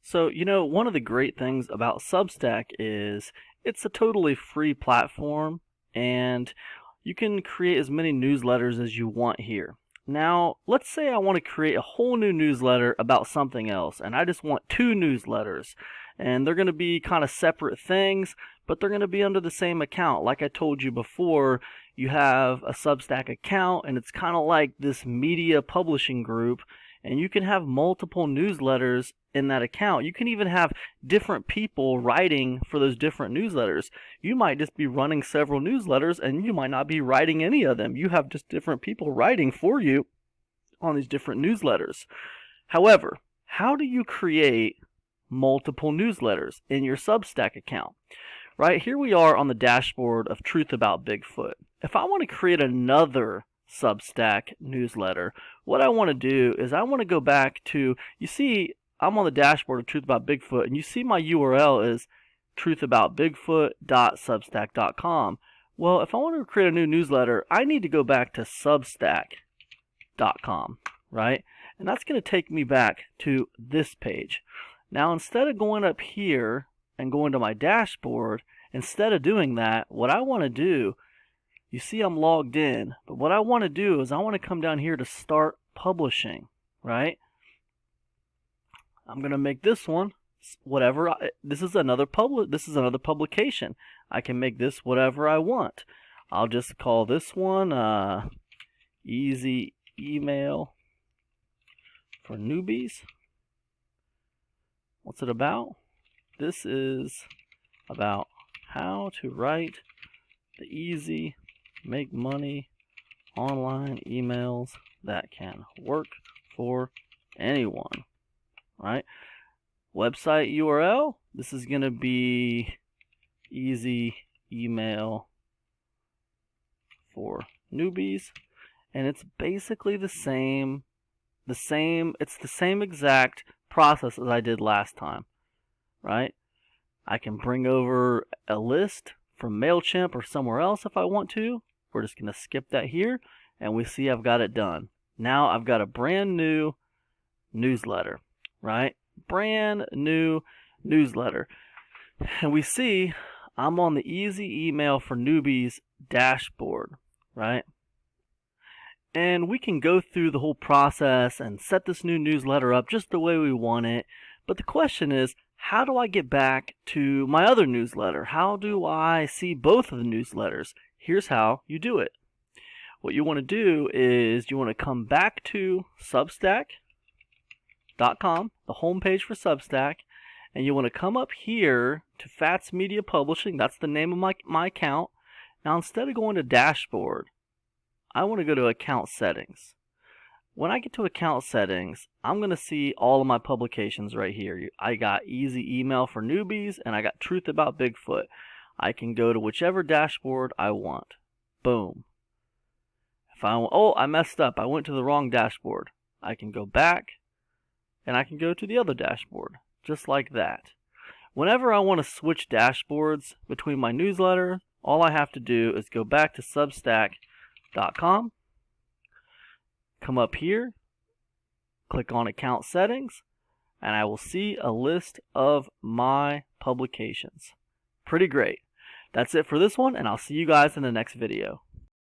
So, one of the great things about Substack is it's a totally free platform and you can create as many newsletters as you want here. Now, let's say I want to create a whole new newsletter about something else and I just want two newsletters and they're going to be kind of separate things, but they're going to be under the same account. Like I told you before, you have a Substack account and it's kind of like this media publishing group, and you can have multiple newsletters in that account. You can even have different people writing for those different newsletters. You might just be running several newsletters and you might not be writing any of them. You have just different people writing for you on these different newsletters. However, how do you create multiple newsletters in your Substack account? Right, here we are on the dashboard of Truth About Bigfoot. If I want to create another Substack newsletter, what I want to do is I want to go back to, you see, I'm on the dashboard of Truth About Bigfoot, and you see my URL is truthaboutbigfoot.substack.com. Well, if I want to create a new newsletter, I need to go back to substack.com, right? And that's going to take me back to this page. Now, instead of going up here and going to my dashboard, instead of doing that, what I want to do, you see I'm logged in, but what I want to do is I want to come down here to start publishing, right? I'm going to make this one whatever this is another publication. I can make this whatever I want. I'll just call this one easy email for newbies. What's it about? This is about how to write the easy make money online emails that can work for anyone, right? Website URL, this is going to be easy email for newbies, and it's basically the same exact process as I did last time, right? I can bring over a list from MailChimp or somewhere else if I want to. We're just going to skip that here, and we see I've got it done. Now I've got a brand new newsletter, right? Brand new newsletter. And we see I'm on the easy email for newbies dashboard, right? And we can go through the whole process and set this new newsletter up just the way we want it. But the question is, how do I get back to my other newsletter? How do I see both of the newsletters? Here's how you do it. What you want to do is you want to come back to substack.com, the homepage for Substack, and you want to come up here to Fats Media Publishing. That's the name of my account. Now, instead of going to dashboard, I want to go to account settings. When I get to account settings, I'm going to see all of my publications right here. I got easy email for newbies and I got Truth About Bigfoot. I can go to whichever dashboard I want. Boom. If I messed up. I went to the wrong dashboard. I can go back and I can go to the other dashboard, just like that. Whenever I want to switch dashboards between my newsletter, all I have to do is go back to substack.com, come up here, click on account settings, and I will see a list of my publications. Pretty great. That's it for this one, and I'll see you guys in the next video.